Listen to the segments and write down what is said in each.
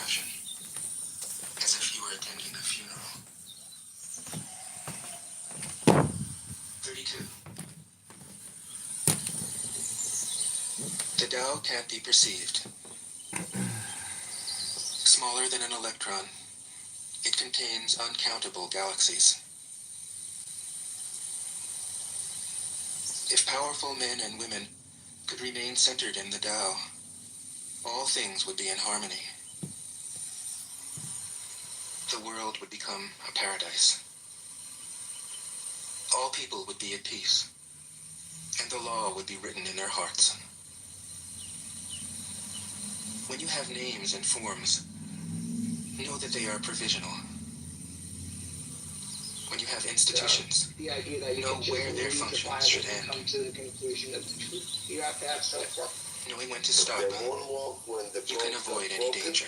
procession, as if you were attending a funeral. 32. The Tao can't be perceived. Smaller than an electron, it contains uncountable galaxies. If powerful men and women could remain centered in the Tao, all things would be in harmony. The world would become a paradise. All people would be at peace, and the law would be written in their hearts. When you have names and forms, know that they are provisional. When you have institutions, The idea that you know can where their functions should end. come to the conclusion of the truth. You have to have self-work. Knowing when to stop, you can avoid any danger.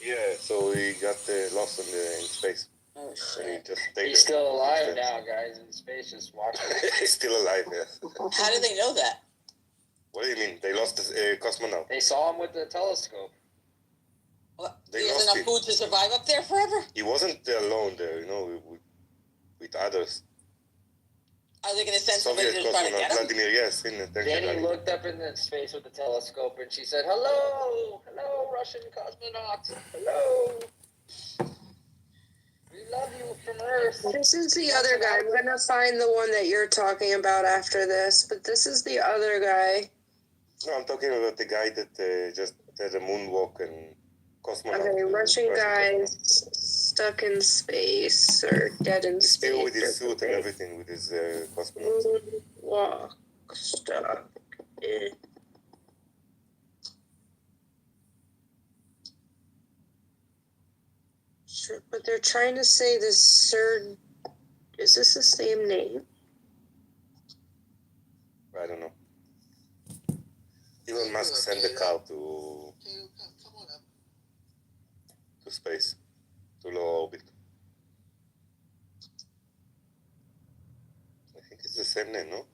Yeah, so he got lost in space. Oh And he shit. just stayed He's there. still alive now, guys, in space, just watching. He's still alive, yeah. How do they know that? What do you mean? They lost the cosmonaut. They saw him with the telescope. Well, They he has lost enough him. food to survive up there forever? He wasn't alone there, with others. Are they going to send somebody Soviet to try to cosmonaut get him? Vladimir, yes. Danny looked up into space with the telescope and she said, "Hello, hello, Russian cosmonauts. Hello. We love you from Earth." This is the other guy. I'm gonna find the one that you're talking about after this, but this is the other guy. No, I'm talking about the guy that just did a moonwalk and cosmonaut. Okay, Russian guys stuck in space or dead in He's space. still with his suit and everything, with his cosmonaut. Walk stuck in. Sure, but they're trying to say this Sir. Is this the same name? I don't know. Elon Musk sent the car to space, to low orbit. I think it's the same name, no?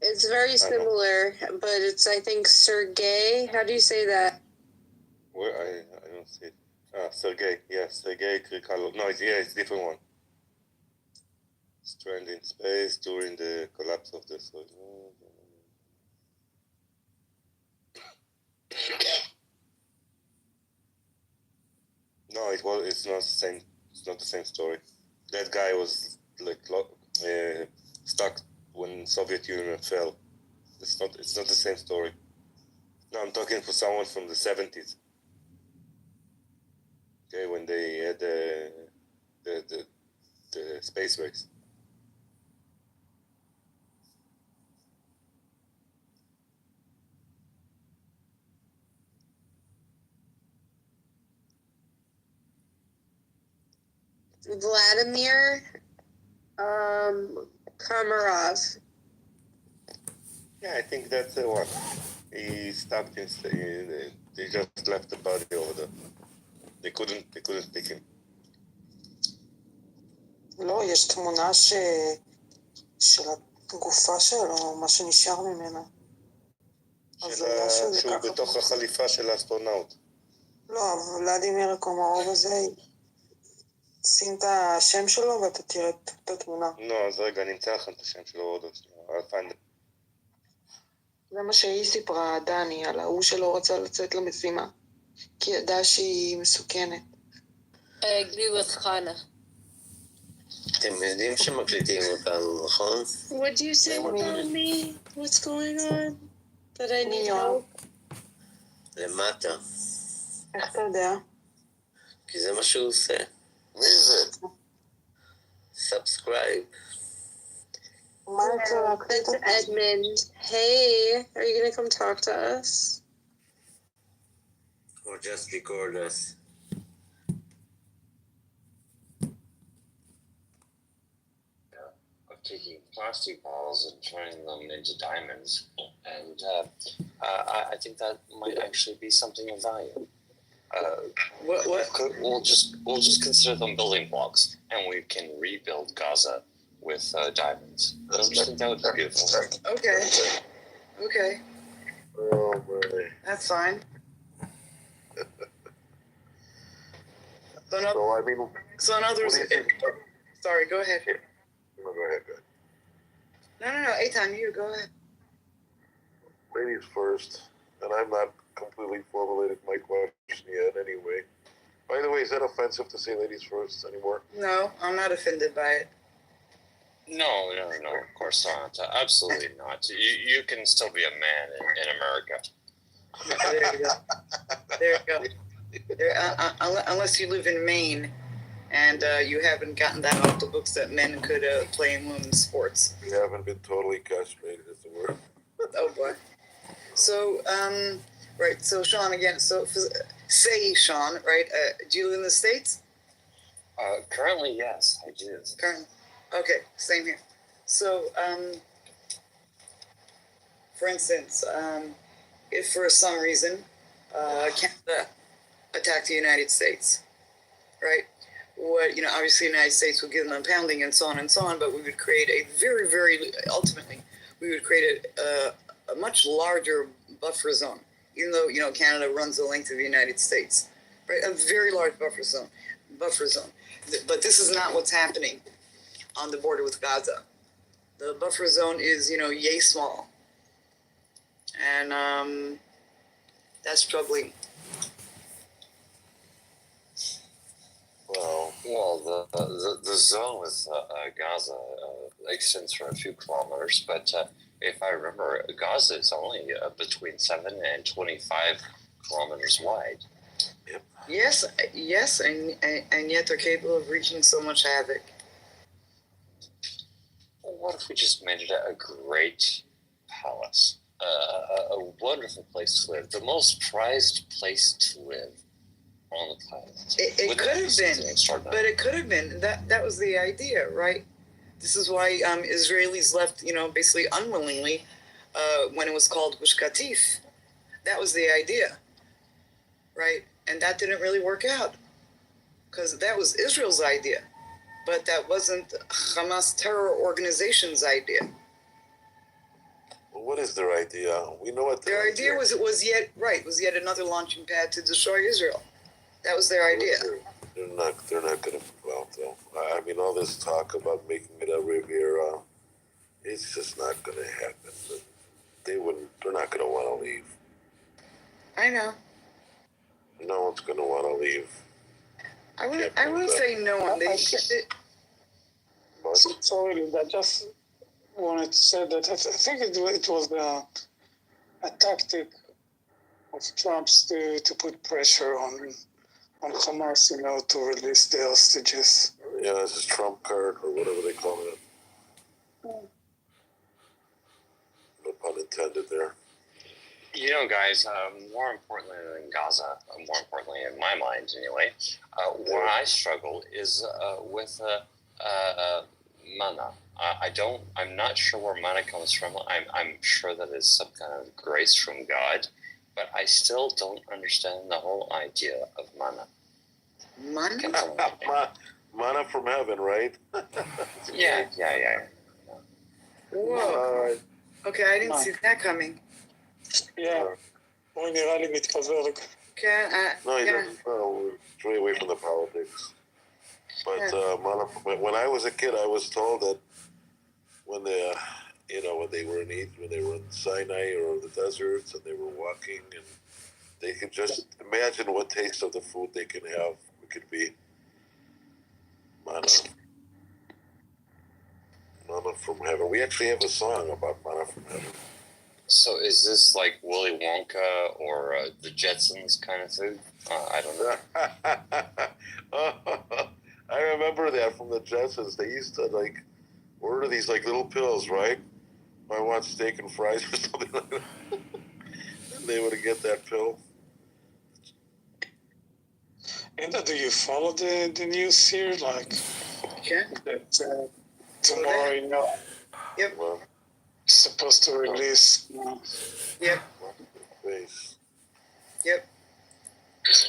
It's very similar, but it's, I think, Sergei. How do you say that? Where I don't see it. Sergei. Yeah, Sergei Krikalev. No, it's a different one. Stranded in space during the collapse of the Soviet. No, it's not the same. It's not the same story. That guy was stuck when Soviet Union fell. It's not the same story. No, I'm talking for someone from the 70s. Okay, when they had the space race. Vladimir Komarov. Yeah, I think that's the one. He stuck in. They just left the body over there. They couldn't pick him. לא, יש תמונה של הגופה שלו, מה שנשאר ממנה. שהוא בתוך החליפה של האסטרונאוט. לא, ולדימיר קומרוב הזה, שים את השם שלו ואתה תראה את התמונה. לא, אז רגע, נמצא לכם את השם שלו עוד שנייה. זה מה שהיא סיפרה, דני, על ההוא שלא רצה לצאת למשימה, כי ידעה שהיא מסוכנת. גלילות חנה. אתם יודעים שמקליטים אותנו, נכון? What do you say about me? What's going on? That I need help? למטה. איך אתה יודע? כי זה מה שהוא עושה. מי זה? סאבסקרייב. מה יוצא להקליט That's אותה? Edmund. Hey, are you gonna come talk to us? Or just record us. Of taking plastic balls and turning them into diamonds, and I think that might actually be something of value. We'll just consider them building blocks, and we can rebuild Gaza with diamonds. I just think that would be beautiful. Okay. Oh, boy. That's fine. So, So I mean, in other words, what do you think? sorry, go ahead. No, go ahead. No, Eitan, you go ahead. Ladies first, and I'm not completely formulated my question yet. Anyway, by the way, is that offensive to say ladies first anymore? No, I'm not offended by it. No, of course not. Absolutely not. You can still be a man in America. There you go. There you go. Unless you live in Maine and you haven't gotten that off the books that men could play in women's sports. We haven't been totally castrated, is the word. Oh boy. So, right. So, Sean, again. So, say, Sean, right? Do you live in the States? Currently, yes, I do. Currently. Okay, same here. So, for instance, if for some reason Canada attacked the United States, right? What, obviously the United States would give them a pounding and so on, but we would create a ultimately, we would create a much larger buffer zone, even though, Canada runs the length of the United States, right? A very large buffer zone. But this is not what's happening on the border with Gaza. The buffer zone is, yay small. And that's troubling. Well, the zone with Gaza extends for a few kilometers, but if I remember, Gaza is only between 7 and 25 kilometers wide. Yes, and yet they're capable of wreaking so much havoc. What if we just made it a great palace? A wonderful place to live, the most prized place to live on the planet. It could have been, but it could have been. That was the idea, right? This is why Israelis left, basically unwillingly, when it was called Gush Katif. That was the idea, right? And that didn't really work out, because that was Israel's idea, but that wasn't Hamas terror organization's idea. What is their idea? We know what their idea was yet another launching pad to destroy Israel. That was their idea. They're not going to move out though. I mean, all this talk about making it a Riviera, it's just not going to happen. They're not going to want to leave. I know. No one's going to want to leave. I wouldn't say no one. Sorry, I just wanted to say that I think it was a tactic of Trump's to put pressure on Hamas, to release the hostages. Yeah, this is Trump card or whatever they call it. No pun intended there. Guys, more importantly than Gaza, more importantly in my mind anyway, where I struggle is with manna. I'm not sure where manna comes from. I'm sure that it's some kind of grace from God, but I still don't understand the whole idea of manna. Manna? Manna from heaven, right? Yeah. Whoa. Okay, I didn't see that coming. Yeah. הוא נראה לי מתפזר. Okay, No, he doesn't. Stray away from the politics. But when I was a kid, I was told that when they, when they were in Egypt, when they were in Sinai or the deserts, and they were walking, and they could just imagine what taste of the food they can have. It could be manna from heaven. We actually have a song about manna from heaven. So is this like Willy Wonka or the Jetsons kind of food? I don't know. I remember that from the Jetsons. They used to order these little pills, right? I want steak and fries or something like that. And they would get that pill. And do you follow the news here? okay. That tomorrow, Yep. Well, supposed to release. Yep. face. Yep.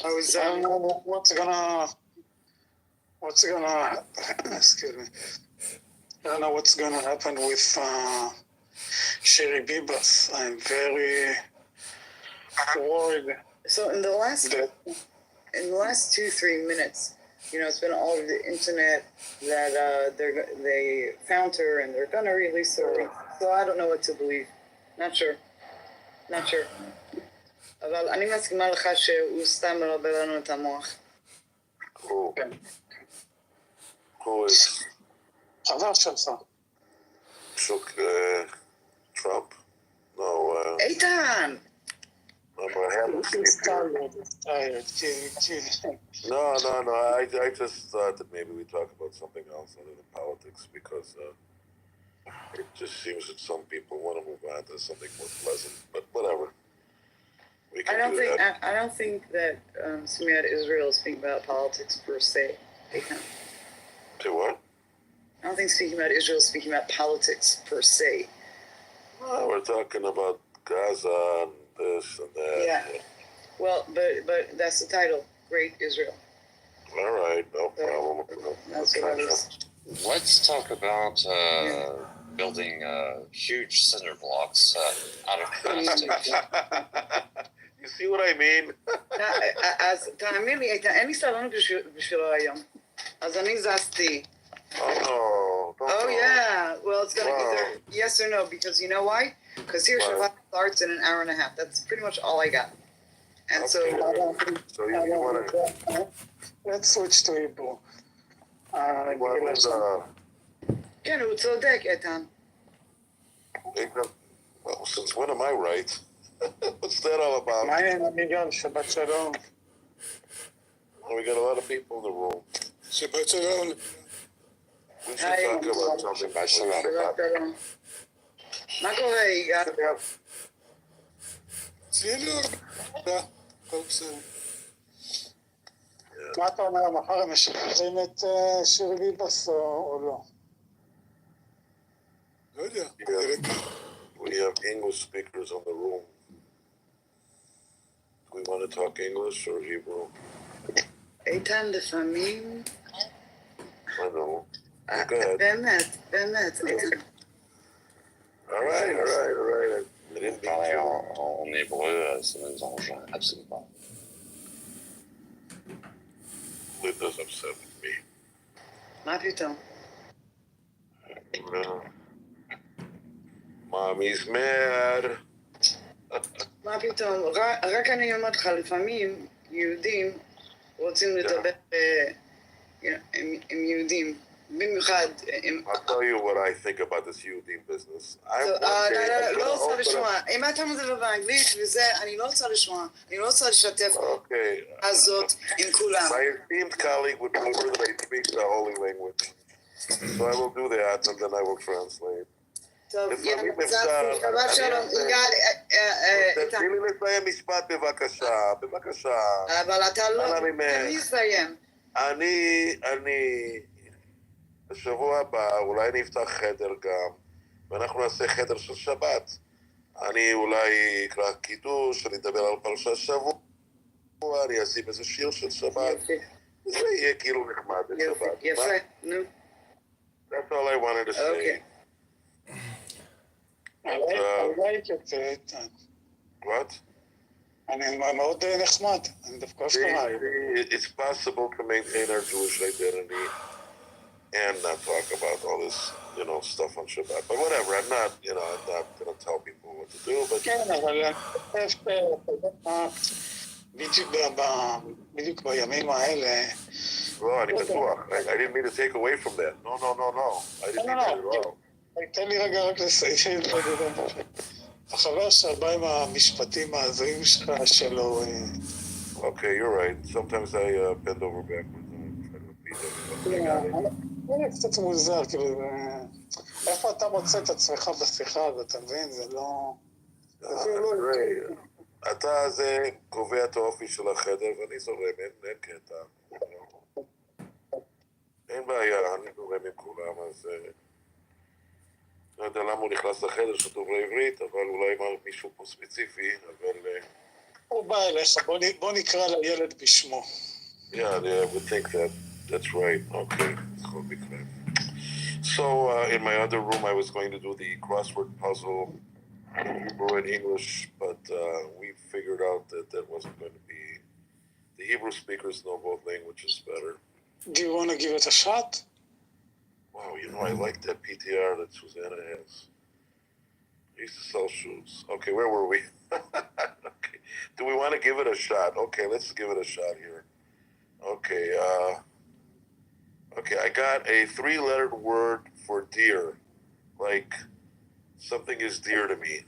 I don't know what's gonna excuse me. I don't know what's gonna happen with Sherry Bibas. I'm very worried. So in the last 2-3 minutes, it's been all over the internet that they found her and they're gonna release her. So I don't know what to believe. Not sure. אבל אני מסכימה לך שהוא סתם מרבה לנו את המוח. Who is חבר שלך. Trump? No, איתן! I'm having sleep here. No. I just thought that maybe we talk about something else other than politics because it just seems that some people want to move on to something more pleasant. But whatever. We can do that. I don't think that Sumayat Israel is speaking about politics per se. Eitan. To what? I don't think speaking about Israel is speaking about politics per se. No, we're talking about Gaza and this and that. Yeah. Well, but that's the title, Great Israel. All right, no problem. That's what it is. Let's talk about building huge cinder blocks out of plastic. You see what I mean? אז תאמין לי, איתן, אין לי סבלנות בשבילו היום. אז אני זזתי. Oh, no. Oh, yeah. Well, it's going to be either yes or no, because you know why? Because here Shabbat starts in an hour and a half. That's pretty much all I got. And So you want to... Let's switch to Hebrew. כן, הוא צודק, איתן. Well, since when am I right? What's that all about? מעניין, מיליון, שבת שלום. Well, we got a lot of people in the room. שבת שלום. We should talk about something. Shabbat shalom. מה קורה, יגאל? צלילות. הכל בסדר. מה אתה אומר, מחר הם משחררים את שיר ביבס או לא? לא יודע. We have English speakers in the room. Do we want to talk English or Hebrew? איתן, לפעמים... I know. Go ahead. באמת, איתן. All right. I didn't mean Parler to. en hébreu, ça ne nous arrange absolument pas. Linda's upset with me. מה פתאום? No. Mommy's mad. מה פתאום? רק אני אומרת לך, לפעמים יהודים רוצים לדבר עם יהודים. במיוחד עם... I'll tell you what I think about this Yudim business. לא רוצה לשמוע. אם אתה מדבר באנגלית וזה, אני לא רוצה לשמוע. אני לא רוצה לשתף הזאת עם כולם. My esteemed colleague would prefer that I speak the holy language. So I will do that and then I will translate. טוב, שבת שלום. תתחילי לסיים משפט בבקשה. אבל אתה לא... אני אסיים. אני... בשבוע הבא אולי נפתח חדר גם, ואנחנו נעשה חדר של שבת. אני אולי אקרא קידוש, אני אדבר על פרשת שבוע, אני אשים איזה שיר של שבת. זה יהיה כאילו נחמד לשבת. יפה, נו. That's all I wanted to say. אוקיי. What? אני מאוד נחמד, אני דווקא שקרה. It's possible to maintain our Jewish identity and not talk about all this, stuff on Shabbat. But whatever, I'm not going to tell people what to do, but... כן, אבל אני חושב בדיוק בימים האלה... לא, אני בטוח. I didn't mean to take away from that. No. I didn't mean that at all. תן לי רגע רק לסיים. החבר שבא עם המשפטים ההזויים שלו... Okay, you're right. Sometimes I bend over backwards and try to repeat everything. זה קצת מוזר, כאילו, איפה אתה מוצא את עצמך בשיחה הזאת, אתה מבין? זה לא... אתה זה קובע את האופי של החדר ואני זורם, אין קטע. אין בעיה, אני זורם עם כולם, אז... לא יודע למה הוא נכנס לחדר שדובר עברית, אבל אולי מישהו פה ספציפי, אבל... הוא בא אליך, בוא נקרא לילד בשמו. Yeah, I would think that. That's right. Okay. So, in my other room, I was going to do the crossword puzzle in Hebrew and English, but we figured out that wasn't going to be... The Hebrew speakers know both languages better. Do you want to give it a shot? Wow, I like that PTR that Susanna has. I used to sell shoes. Okay, where were we? Okay. Do we want to give it a shot? Okay, let's give it a shot here. Okay, I got a 3-lettered word for dear. Like, something is dear to me.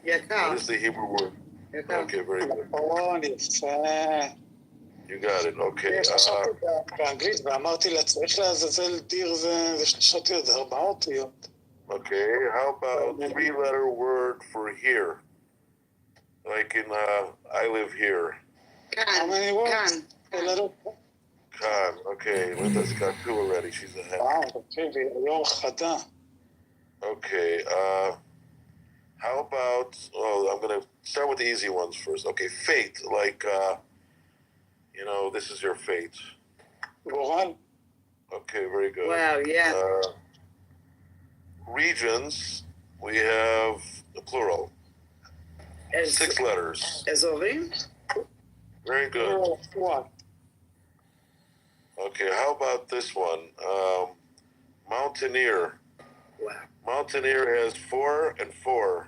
יקר. What is the Hebrew word? יקר. Okay, very good. נכון, יפה. You got it. Okay. חשבתי באנגלית ואמרתי לה, צריך לעזאזל דיר זה 3 אותיות, זה 4 אותיות. Okay, how about 3-letter word for here? Like in I live here. How כאן. many words? כאן. A little. Khan. Okay, Linda's got 2 already. She's ahead. וואו, תקשיבי, היום חדה. Okay, how about, I'm going to start with the easy ones first. Okay, fate, like, this is your fate. גורל. Okay, very good. Wow, yeah. Regions, we have the plural, As 6 letters. אזורים? Very good. What? Okay, how about this one? Mountaineer. Wow. Mountaineer has 4 and 4.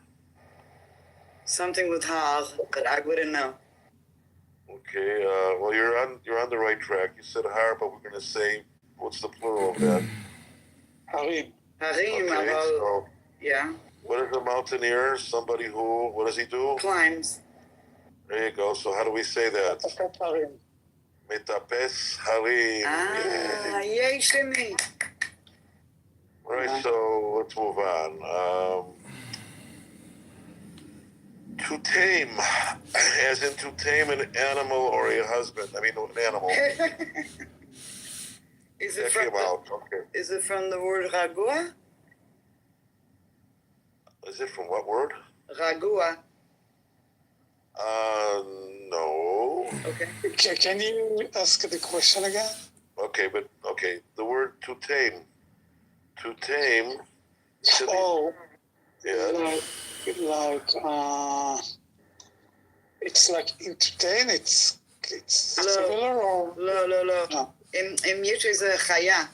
Something with har that I wouldn't know. Okay, well you're on the right track. You said har, but we're gonna say what's the plural of that? הרים. הרים, Okay, אבל... so Yeah. what is a mountaineer? Somebody who, what does he do? Climbs. There you go. So how do we say that? מטפס הרים. Metapes harim. Ah, Yay. yay, shimmy. Right, so let's move on. To tame, as in to tame an animal or a husband. I mean, an animal. Is Check it from him out. Okay. Is it from the word ragua? Is it from what word? Ragua. No. Okay. Can you ask the question again? Okay, but okay. The word to tame. To tame. Oh, Yeah. it's like entertain. It's No. similar or לא, לא, לא. no? אם יש איזה חיה,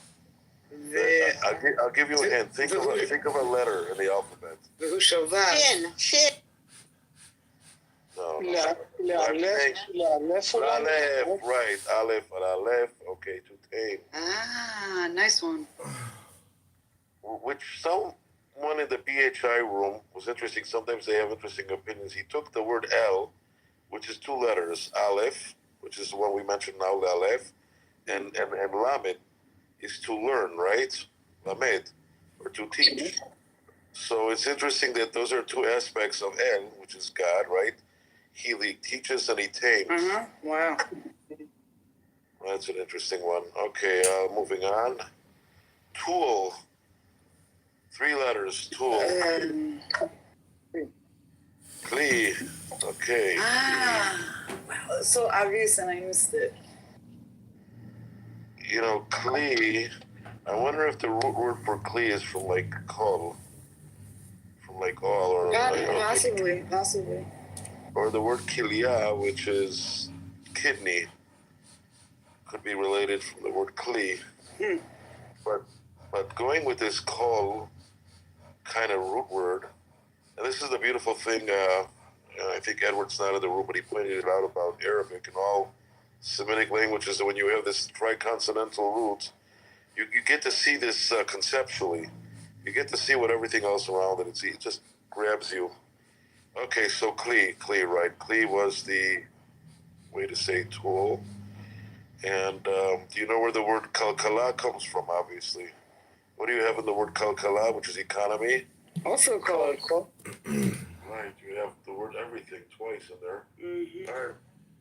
I'll give you a hint. Think of a letter in the alphabet. והוא שובר. Shin. No. לאלף אולי? Aleph, right. Aleph, Aleph. Okay, to tame. Ah, nice one. Which someone in the BHI room was interesting. Sometimes they have interesting opinions. He took the word L, which is 2 letters, Aleph, which is the one we mentioned now, Aleph, and Lamed is to learn, right? Lamed, or to teach. So it's interesting that those are 2 aspects of El, which is God, right? He teaches and he tames. Wow. That's an interesting one. Okay, moving on. Tool. 3 letters, tool. Kli. Okay. Wow, it's so obvious and I missed it. Kli, I wonder if the root word for Kli is from like kol. From like all, or Possibly. or the word kilia, which is kidney, could be related from the word Kli. But going with this kol kind of root word, and this is the beautiful thing, I think Edward's not in the room, but he pointed it out about Arabic and all Semitic languages, that when you have this triconsonantal root, you get to see this conceptually. You get to see what everything else around it, it just grabs you. Okay, so Kli, right? Kli was the way to say tool. And do you know where the word kalkala comes from, obviously? What do you have in the word kalkala, which is economy? Also called. Right, you have the word everything twice in there. Mm-hmm. All right,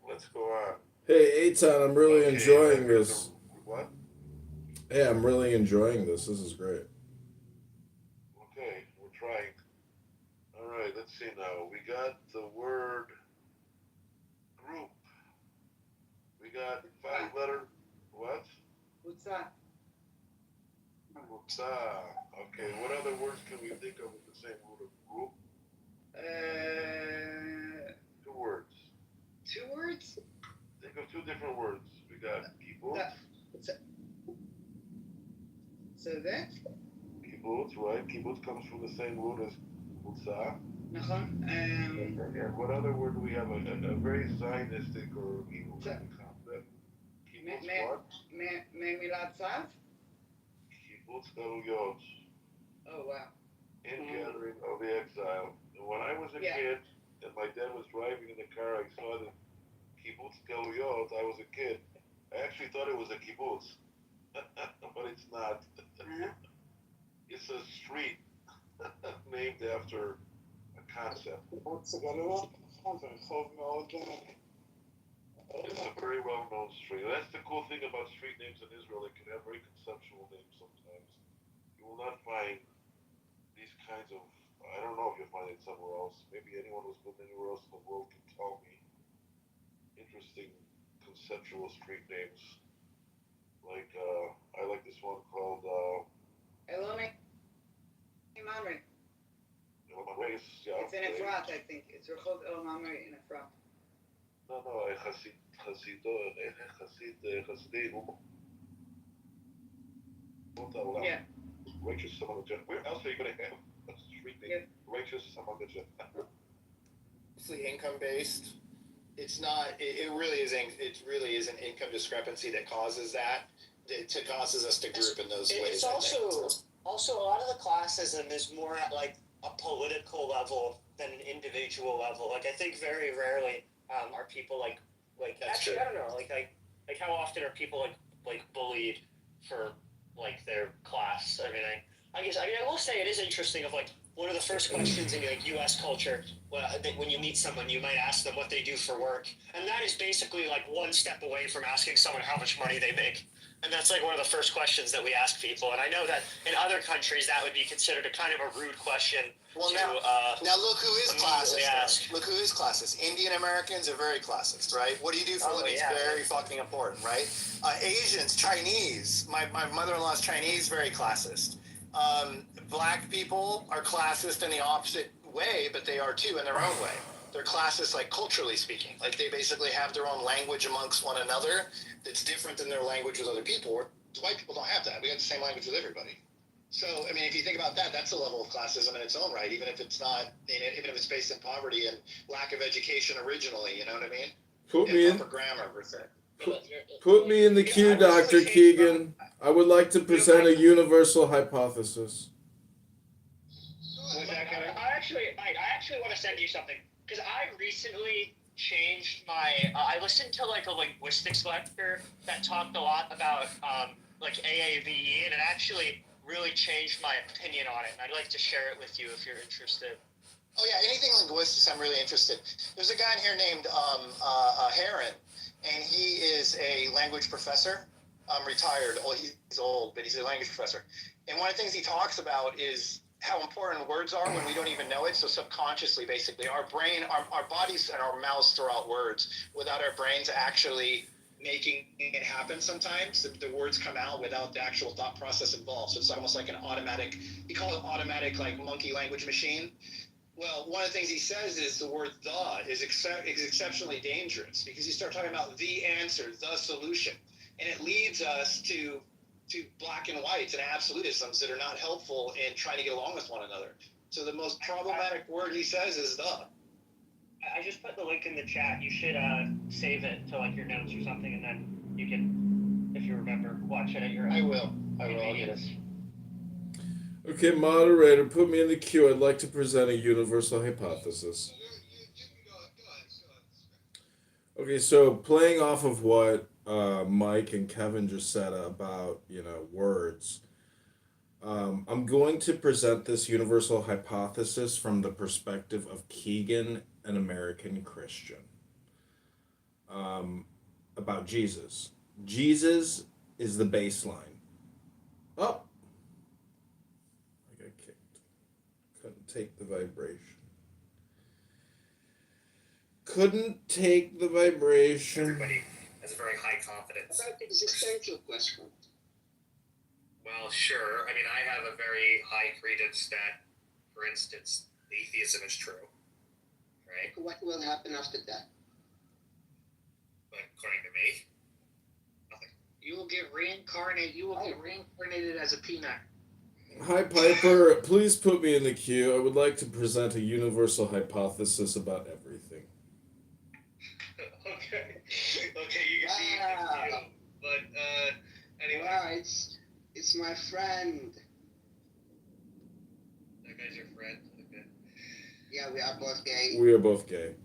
let's go on. Hey, Eitan, I'm really enjoying this. What? Hey, I'm really enjoying this. This is great. Okay, we're trying. All right, let's see now. We got the word group. We got 5-letter, what? What's that? Okay, what other words can we think of with the same root of group? 2 words. 2 words? Think of 2 different words. We got people. So that? Kibbutz, right? Kibbutz comes from the same root as kibbutza. נכון. And what other word do we have? A very Zionistic or evil kind of concept. Kibbutz what? ממילת צו? Kibbutz galuyot. Oh, wow. Ingathering of the exile. And when I was a kid, and my dad was driving in the car, I saw the kibbutz galuyot. I was a kid. I actually thought it was a kibbutz, but it's not. It's a street named after a concept. קיבוץ גלויות, נכון, זה רחוב מאוד... It's a very well-known street. That's the cool thing about street names in Israel. They can have very conceptual names sometimes. You will not find these kinds of... I don't know if you'll find it somewhere else. Maybe anyone who's lived anywhere else in the world can tell me interesting conceptual street names. Like, I like this one called... Eloni Mamre. Yeah, It's in Efrat, I think. It's Rehov El Mamre in Efrat. No, Hasidim. Yeah. Righteous among the Where else are you going to have a street name? Righteous among the Mostly income based. It's not. It really is. It really is an income discrepancy that causes that. It causes us to group in those ways. It's also a lot of the classism is more at like a political level than an individual level. Like I think very rarely are people like actually I don't know like how often are people like bullied for like their class or everything. I will say it is interesting of like one of the first questions in like U.S. culture when you meet someone you might ask them what they do for work, and that is basically like one step away from asking someone how much money they make. And that's like one of the first questions that we ask people. And I know that in other countries that would be considered a kind of a rude question. Well, to, now look who is classist. Ask. Look who is classist. Indian Americans are very classist, right? What do you do for a living? It's very fucking important, right? Asians, Chinese. My mother-in-law's Chinese, very classist. Black people are classist in the opposite way, but they are too in their own way. They're classist, like culturally speaking. Like they basically have their own language amongst one another that's different than their language with other people. White people don't have that. We have the same language with everybody. So, I mean, if you think about that, that's a level of classism in its own right, even if it's not, even if it's based in poverty and lack of education originally, you know what I mean? Proper grammar, per se. Put me in the queue, Dr. Keegan. I would like to present a universal hypothesis. I actually want to send you something because I recently changed my. I listened to like a linguistics lecture that talked a lot about like AAVE, and it actually really changed my opinion on it. And I'd like to share it with you if you're interested. Oh yeah, anything linguistics, I'm really interested. There's a guy in here named Heron, and he is a language professor. Retired. Oh, he's old, but he's a language professor. And one of the things he talks about is how important words are when we don't even know it. So subconsciously, basically, our brain, our bodies and our mouths throw out words without our brains actually making it happen sometimes. The words come out without the actual thought process involved. So it's almost like an automatic, you call it automatic, like monkey language machine. Well, one of the things he says is the word "the" is exceptionally dangerous because you start talking about the answer, the solution, and it leads us to black and whites and absolutisms that are not helpful in trying to get along with one another. So the most problematic word he says is "the." I just put the link in the chat. You should save it to like your notes or something, and then you can, if you remember, watch it at your own. I will. I'll get it. Okay, moderator, put me in the queue. I'd like to present a universal hypothesis. Okay, so playing off of what Mike and Kevin just said about, words, I'm going to present this universal hypothesis from the perspective of Keegan, an American Christian, about Jesus. Jesus is the baseline. Oh! I got kicked. Couldn't take the vibration. Everybody has a very high confidence. About the existential question. Well, sure. I mean, I have a very high credence that, for instance, atheism is true, right? What will happen after that? But according to me, nothing. You will get reincarnated. You will get reincarnated as a peanut. Hi, Piper. Please put me in the queue. I would like to present a universal hypothesis about everything. Okay. Okay, you can be in the queue. But anyway. Wow, it's my friend. That guy's your friend. Okay. Yeah, we are both gay. We are both gay.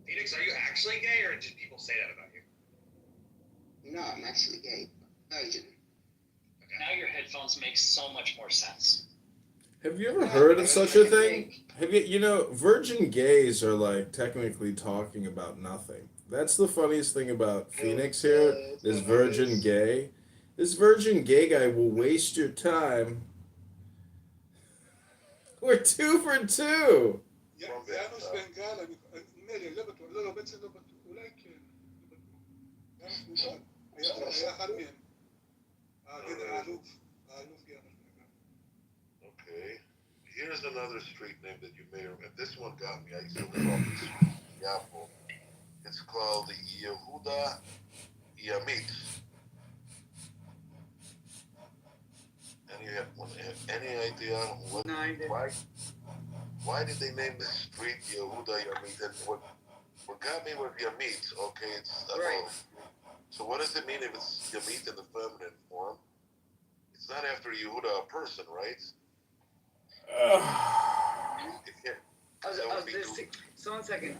Phoenix, are you actually gay, or did people say that about you? No, I'm actually gay. No, you didn't. Okay. Now your headphones make so much more sense. Have you ever heard of such a thing? Have you, virgin gays are like technically talking about nothing. That's the funniest thing about Phoenix here, this virgin gay. This virgin gay guy will waste your time. We're 2 for 2. Okay. Here's another street name that you may remember. This one got me. I used to live on this street in Yafo. It's called Yehuda Yamit. Any idea why did they name this street Yehuda Yamit? And what got me with Yamit, okay, it's Right. So what does it mean if it's Yamit in the feminine form? It's not after Yehuda, a person, right? It can't. So 1 second.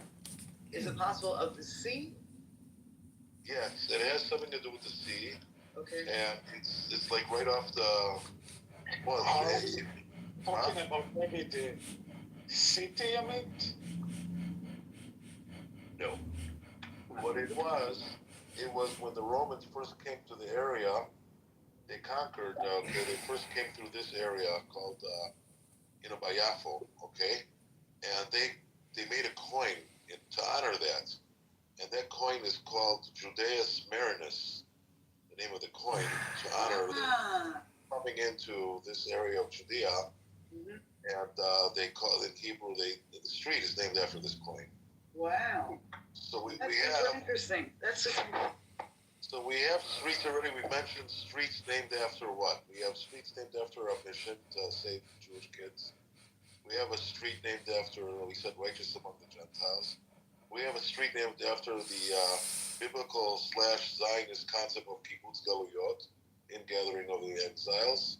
Is it possible of the sea? Yes, it has something to do with the sea, Okay. and it's like right off the. Well, Talking about maybe the city, No. What it was when the Romans first came to the area, they conquered, they first came through this area called, Bayafo, okay? And they made a coin to honor that. And that coin is called Judaeus Marinus, the name of the coin, to honor them coming into this area of Judea. Mm-hmm. And they call it in Hebrew, the street is named after this coin. Wow. So That's we super have. interesting. That's super. So we have streets already. We mentioned streets named after what? We have streets named after our mission to save Jewish kids. We have a street named after, we said, righteous among the Gentiles. We have a street named after the biblical / Zionist concept of kibbutz galuyot, ingathering of the exiles.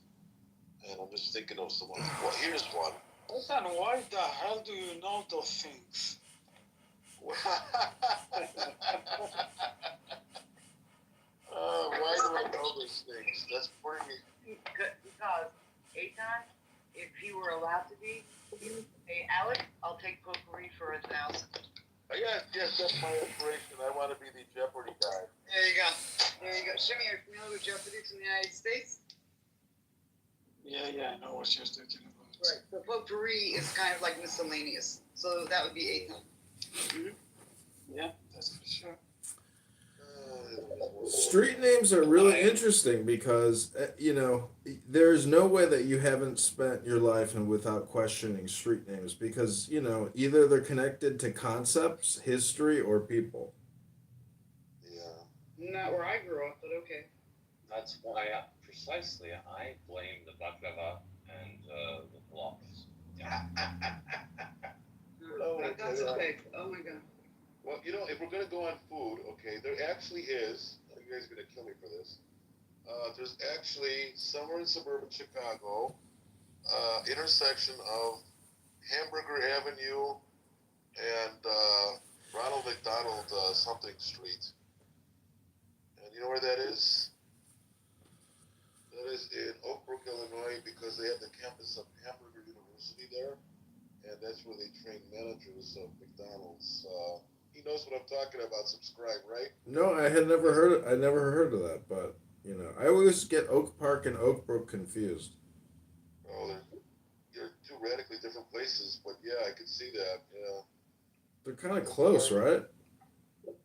And I'm just thinking of someone. Well, here's one. Listen, why the hell do you know those things? Why do I know these things? That's pretty. Because Eitan, if he were allowed to be, he would say, Alex, I'll take potpourri for 1,000. Yes, that's my inspiration. I want to be the Jeopardy guy. There you go. Shimmy, are you familiar with Jeopardy from the United States? Yeah, I know what you're talking about. Right. So potpourri is kind of like miscellaneous. So that would be Eitan. Mm-hmm. Yeah, that's for sure. Street names are really interesting because, there's no way that you haven't spent your life without questioning street names because, either they're connected to concepts, history, or people. Yeah. Not where I grew up, but okay. That's why, precisely, I blame the baklava and the blocks. That's okay. Oh my god. Well, if we're going to go on food, okay, there actually is, you guys are going to kill me for this, there's actually, somewhere in suburban Chicago, intersection of Hamburger Avenue and Ronald McDonald something street. And you know where that is? That is in Oak Brook, Illinois, because they have the campus of Hamburger University there, and that's where they train managers of McDonald's. He knows what I'm talking about. Subscribe, right? No, I never heard of that, but I always get Oak Park and Oak Brook confused. Oh, they're two radically different places, but yeah, I could see that. Yeah. They're kind of close, right?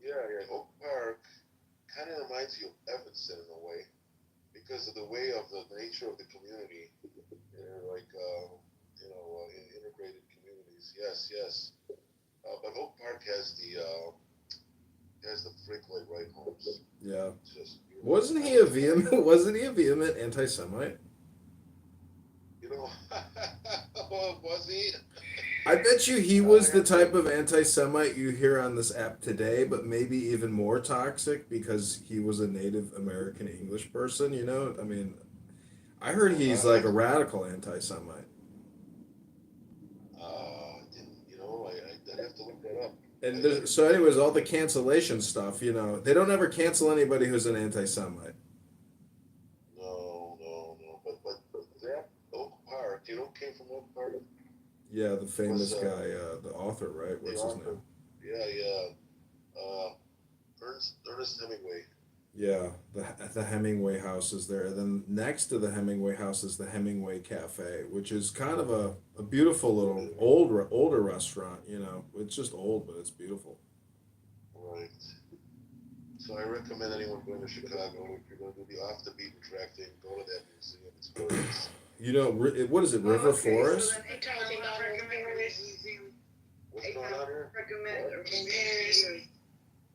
Yeah. Oak Park kind of reminds you of Evanston in a way, because of the way of the nature of the community. They're like, integrated communities. Yes. But Oak Park has the has the frequent right homes. Yeah. It's just Wasn't he a vehement anti-Semite? You know, oh, was he? I bet you he was the type of anti-Semite you hear on this app today, but maybe even more toxic because he was a Native American English person, you know? I mean, I heard he's like a radical anti-Semite. You know, I'd have to look that up. And so anyways, all the cancellation stuff, you know, they don't ever cancel anybody who's an anti-Semite. No. But that Oak Park, you know, came from Oak Park. Yeah, the famous guy, the author, right? What's his name? Yeah. Ernest Hemingway. Yeah, the Hemingway house is there. And then next to the Hemingway house is the Hemingway Cafe, which is kind of a beautiful little older restaurant, you know. It's just old, but it's beautiful. Right. So I recommend anyone going to Chicago, if you're going to do the off the beaten track thing, go to that museum. It's gorgeous. You know, what is it, River Forest? What's going on here?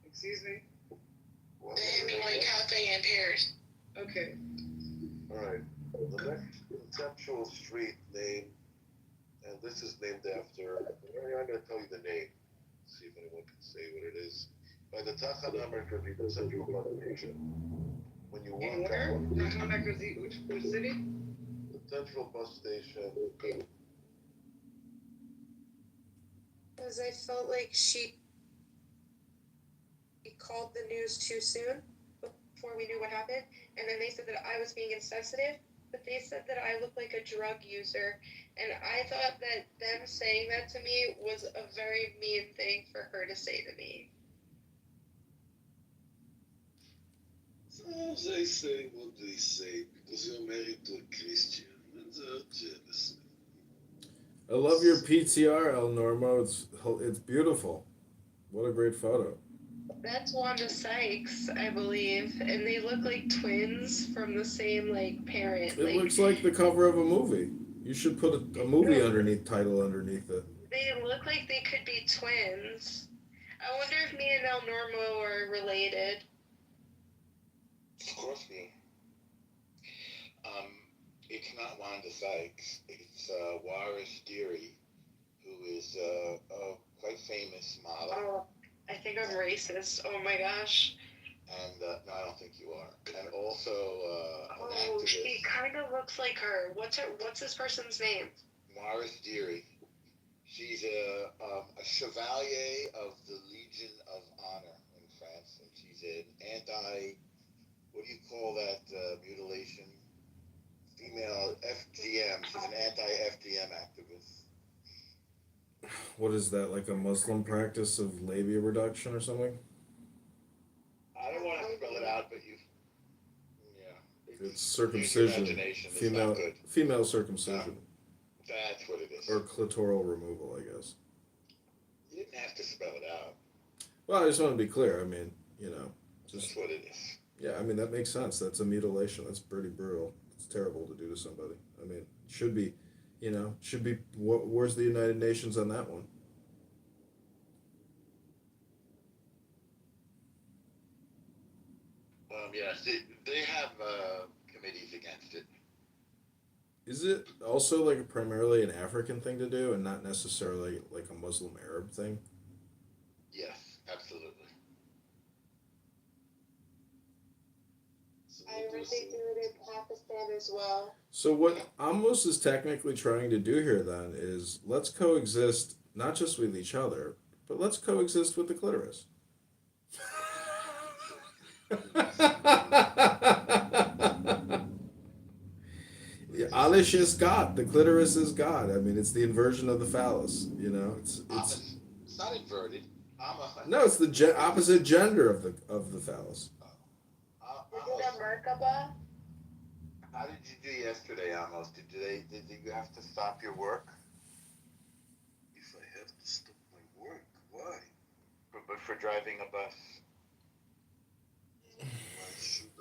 Excuse me? What? The Hemingway Cafe in Paris. Okay. All right. The next conceptual street name, and this is named after, I'm going to tell you the name, see if anyone can say what it is. By the Tachana Merkavit, the central bus station. When you walk out, Which city? the central bus station, Because I felt like she called the news too soon before we knew what happened, and then they said that I was being insensitive, but they said that I looked like a drug user, and I thought that them saying that to me was a very mean thing for her to say to me. So they say what they say because you're married to a Christian and they're jealous. I love your PTR, El Normo. It's beautiful. What a great photo. That's Wanda Sykes, I believe, and they look like twins from the same parent. It looks like the cover of a movie. You should put a movie title underneath it. They look like they could be twins. I wonder if me and El Normo are related. Of course me. It's not Wanda Sykes. It's Waris Deary, who is a quite famous model. Oh, I think I'm racist. Oh my gosh. And no, I don't think you are. And also an Oh, activist. she kind of looks like her. What's this person's name? Waris Deary. She's a chevalier of the Legion of Honor in France, and she's an what do you call that mutilation? Female FGM. She's an anti-FGM activist. What is that, like a Muslim practice of labia reduction or something? I don't want to spell it out, but It's circumcision. imagination is not good. Female circumcision. That's what it is. Or clitoral removal, I guess. You didn't have to spell it out. Well, I just want to be clear. I mean, just. That's what it is. Yeah, I mean, that makes sense. That's a mutilation. That's pretty brutal. It's terrible to do to somebody. I mean, should be, where's the United Nations on that one? Yes, they have committees against it. Is it also like primarily an African thing to do and not necessarily like a Muslim Arab thing? Yes, absolutely. I heard they do it in Pakistan as well. So what Amos is technically trying to do here then is let's coexist not just with each other, but let's coexist with the clitoris. Alish is God. The clitoris is God. I mean, it's the inversion of the phallus. It's not inverted. No, it's the opposite gender of the phallus. Is it a Merkaba? How did you do yesterday, Amos? Did you have to stop your work? If I have to stop my work, why? But for driving a bus. Why should I?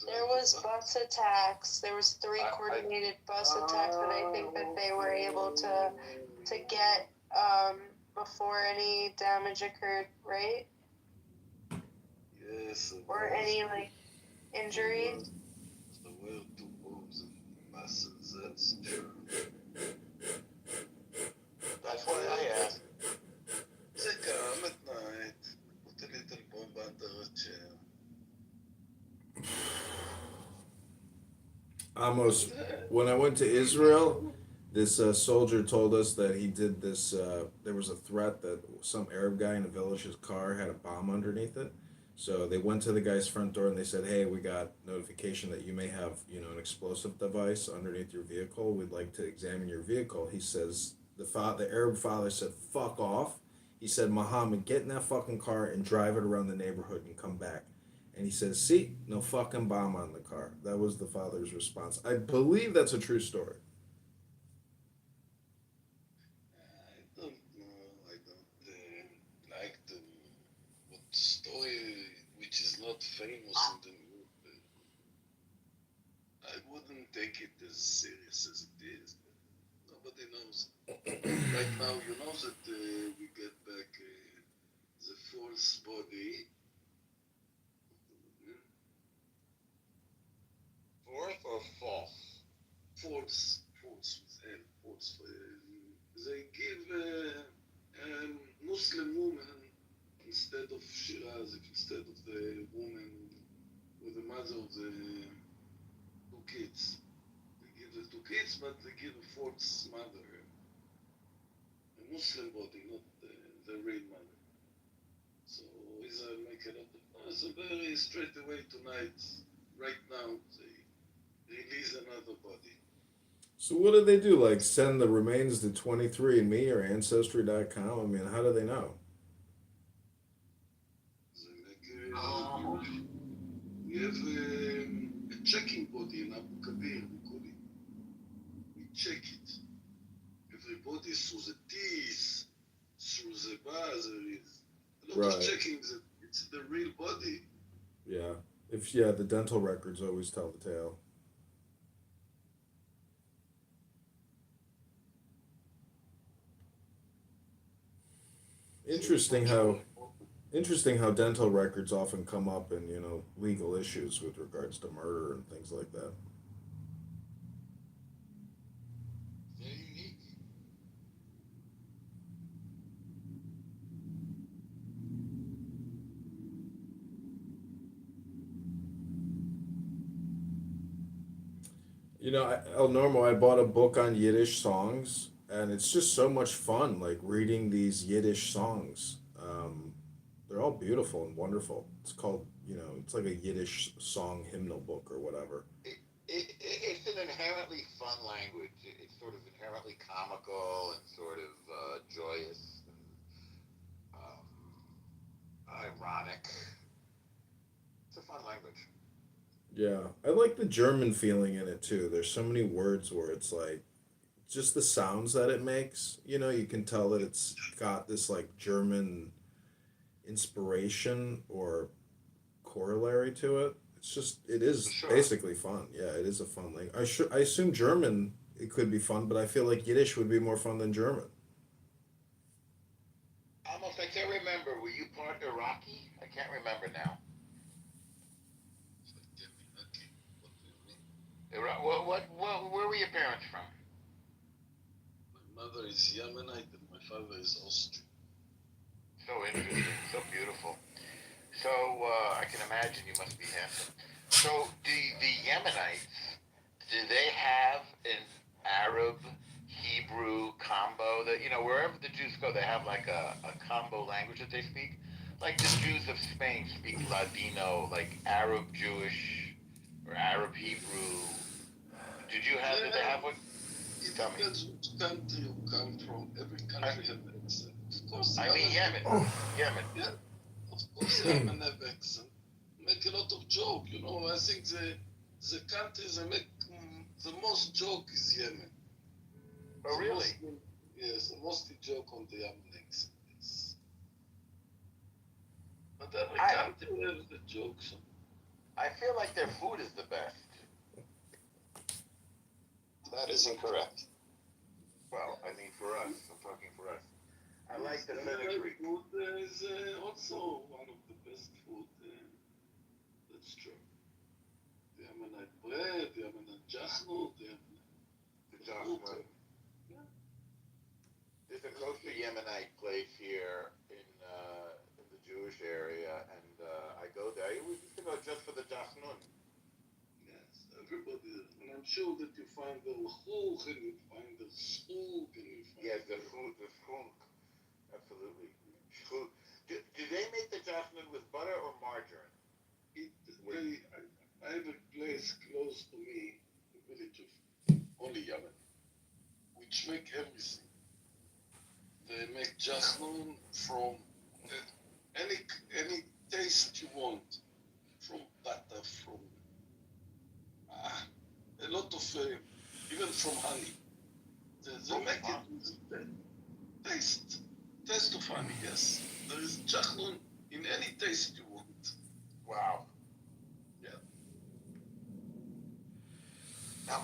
There was bus attacks. There was 3 coordinated bus attacks that I think that they were able to get before any damage occurred, right? Yes, or any like injuries? I wear two bones and muscles, that's true. That's why I asked. זה come at night, put a little bomb under a chair. Almost. When I went to Israel, this soldier told us that he did this. There was a threat that some Arab guy in a village's car had a bomb underneath it. So they went to the guy's front door and they said, "Hey, we got notification that you may have, an explosive device underneath your vehicle. We'd like to examine your vehicle." He says the Arab father said, "Fuck off." He said, "Muhammad, get in that fucking car and drive it around the neighborhood and come back." And he says, "See, no fucking bomb on the car." That was the father's response. I believe that's a true story. I don't know, I don't like the what story which is not famous in the news. I wouldn't take it as serious as it is. Nobody knows. Right now, you know that we get back the false body. Fourth or false? False with L, false. They give Muslim woman instead of Shiraz, instead of the woman with the mother of the two kids. They give the two kids, but they give a false mother. A Muslim body, not the real mother. So Israel make a lot of noise. So very straight away tonight, right now, they release another body. So what do they do? Like send the remains to 23andMe or Ancestry.com? I mean, how do they know? They make we have a checking body in Abu Kabir, we call it. We check it. Everybody through the teeth, through the bars, there is a lot of checking that it's the real body. Yeah. The dental records always tell the tale. Interesting how dental records often come up in, legal issues with regards to murder and things like that. Very unique. El Normo, I bought a book on Yiddish songs, and it's just so much fun, like reading these Yiddish songs. They're all beautiful and wonderful. It's called, it's like a Yiddish song hymnal book or whatever. It's an inherently fun language. It's sort of inherently comical and sort of joyous and ironic. It's a fun language. Yeah, I like the German feeling in it too. There's so many words where it's like, just the sounds that it makes, you can tell that it's got this like German inspiration or corollary to it. It is basically fun. Yeah, it is a fun language. I assume German, it could be fun, but I feel like Yiddish would be more fun than German. Almost, I can't remember. Were you part Iraqi? I can't remember now. Where were your parents from? My mother is Yemenite and my father is Austrian. So interesting, so beautiful. So I can imagine you must be handsome. So the Yemenites, do they have an Arab Hebrew combo that wherever the Jews go, they have like a combo language that they speak? Like the Jews of Spain speak Ladino, like Arab Jewish or Arab Hebrew. Did they have one? It depends which country you come from. Every country has an accent. Of course. I mean Yemen. Yemen. Yeah. Of course Yemen have accent. Make a lot of joke, I think the country that make the most joke is Yemen. Oh really? Yes, the most joke on the Yemen accent. Yes. But every country has the jokes. I feel like their food is the best. That is incorrect. Well, I mean for us. I'm talking for us. I like the fenugreek. Food is also one of the best food. Yemenite bread, Yemenite jachnut, The jachnut. There's a kosher Yemenite place here in the Jewish area, and I go there. I always used to go just for the jachnut. Yes, everybody, and I'm sure that you find the l'chuch and you find the schuk and you find Yes, the schuk. Absolutely. Schuk. Do they make the jachnut with butter or margarine? I have a place close to me, the village of Holy Yemen, which make everything. They make jachnun from any taste you want, from butter, from a lot of even from honey. They make it with taste of honey. Yes, there is jachnun in any taste you want. Wow. Yeah. Now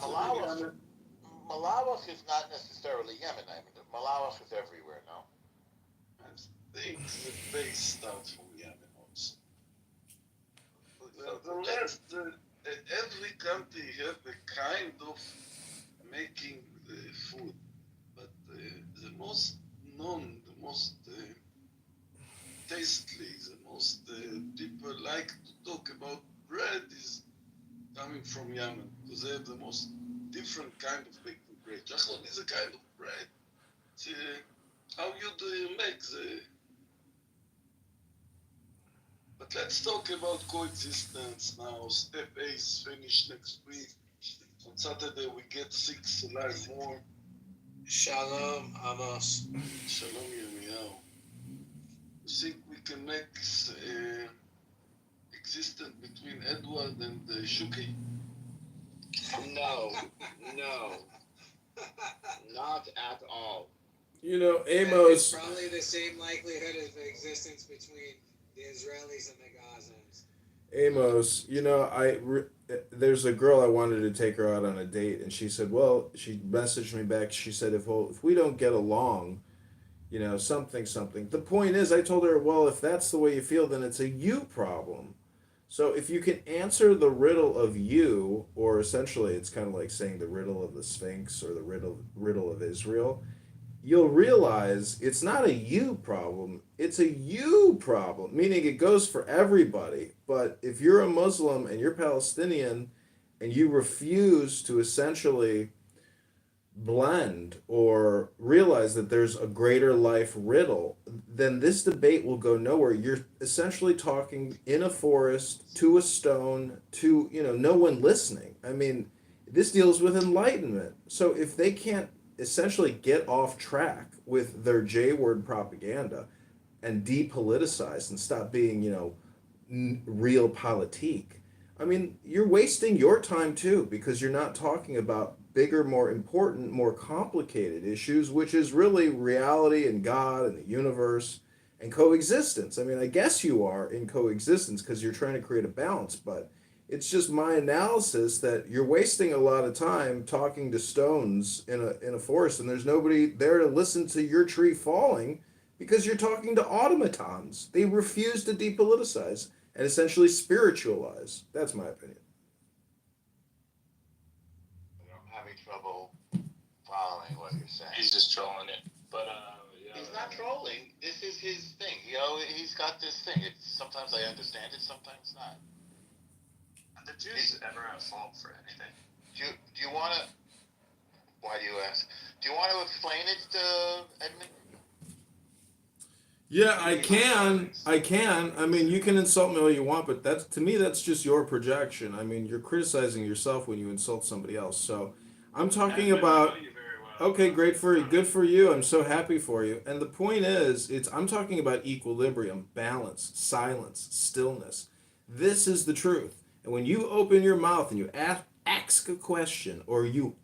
Malawach is not necessarily Yemen. I mean, Malawach is everywhere, no? I think the base starts from Yemen also. The rest, every country have a kind of making the food, but the most known, the most tastely, the most people like to talk about bread is coming from Yemen, because they have the most different kind of baking bread. Jachlon is a kind of bread. It's, how you do make the... But let's talk about coexistence now. Step A is finished next week. On Saturday we get 6 alive more. Shalom, Amos. Shalom Yirmiyahu. You think we can make existence between Edward and Shuki? No, not at all. You know, It's Amos. probably the same likelihood of existence between the Israelis and the Gazans. Amos, you know, there's a girl I wanted to take her out on a date, and she said, well, she messaged me back. She said, if we don't get along, you know, something. The point is, I told her, well, if that's the way you feel, then it's a you problem. So if you can answer the riddle of you, or essentially it's kind of like saying the riddle of the Sphinx or the riddle of Israel, you'll realize it's not a you problem, it's a you problem, meaning it goes for everybody. But if you're a Muslim and you're Palestinian and you refuse to essentially blend or realize that there's a greater life riddle, then this debate will go nowhere. You're essentially talking in a forest to a stone to, you know, no one listening. I mean, this deals with enlightenment. So if they can't essentially get off track with their J-word propaganda and depoliticize and stop being, you know, real politique, I mean, you're wasting your time too, because you're not talking about bigger, more important, more complicated issues, which is really reality and God and the universe and coexistence. I mean, I guess you are in coexistence because you're trying to create a balance, but it's just my analysis that you're wasting a lot of time talking to stones in a forest, and there's nobody there to listen to your tree falling because you're talking to automatons. They refuse to depoliticize and essentially spiritualize. That's my opinion. I'm having trouble following what you're saying. He's just trolling it. But yeah. He's not trolling. This is his thing. You know, he's got this thing. It's sometimes I understand it, sometimes not. The Jews ever at fault for anything? Do you want to? Why do you ask? Do you want to explain it, Edmund? Yeah, I can. I mean, you can insult me all you want, but that's, to me, that's just your projection. I mean, you're criticizing yourself when you insult somebody else. So I'm talking about, okay, great for you, good for you. I'm so happy for you. And the point is, I'm talking about equilibrium, balance, silence, stillness. This is the truth. And when you open your mouth and you ask a question or you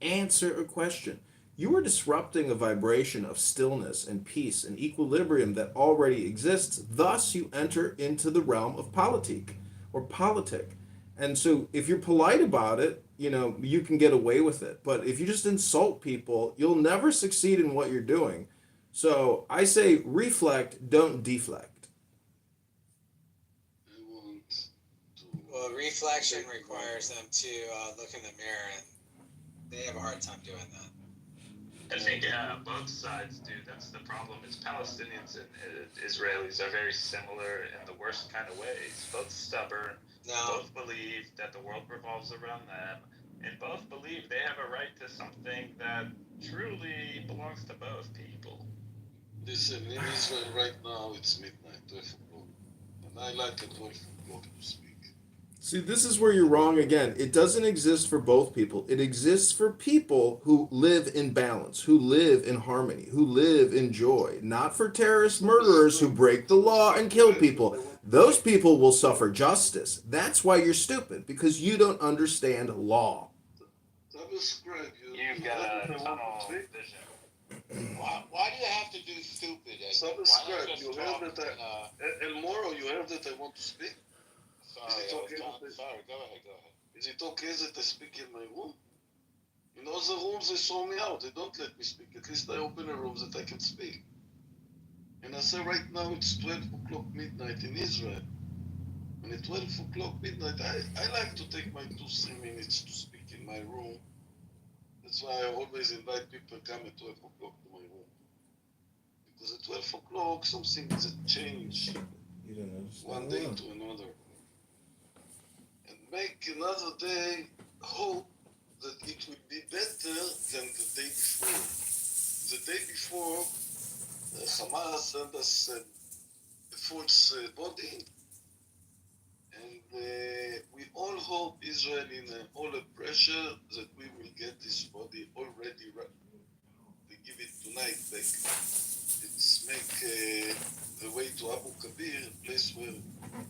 answer a question, you are disrupting a vibration of stillness and peace and equilibrium that already exists. Thus, you enter into the realm of politique or politic. And so if you're polite about it, you know, you can get away with it. But if you just insult people, you'll never succeed in what you're doing. So I say reflect, don't deflect. I want to Well, reflection requires them to look in the mirror, and they have a hard time doing that. I think both sides do. That's the problem. Is Palestinians and Israelis are very similar in the worst kind of ways. Both stubborn. No. Both believe that the world revolves around them, and both believe they have a right to something that truly belongs to both people. Listen, in Israel right now it's midnight, 12 o'clock. And I like at 12 o'clock to speak. See, this is where you're wrong again. It doesn't exist for both people. It exists for people who live in balance, who live in harmony, who live in joy, not for terrorist murderers who break the law and kill people. Those people will suffer justice. That's why you're stupid, because you don't understand law. You've got a tunnel vision. Why do you have to do stupid? Subscribe. You heard that El Moro, you heard that I want to speak? Sorry, Is it okay sorry, go ahead. Is it okay that I speak in my room? In other rooms they throw me out. They don't let me speak. At least I open a room that I can speak. And I say right now it's 12 o'clock midnight in Israel. And at 12 o'clock midnight, I like to take my 2-3 minutes to speak in my room. That's why I always invite people to come at 12 o'clock to my room. Because at 12 o'clock, some things that change You don't understand one day law. to another. And make another day hope that it will be better than the day before. The day before, Hamas sent us a false body. And we all hope Israel in all the pressure that we will get this body already right. They give it tonight back. It's make the way to Abu Kabir, a place where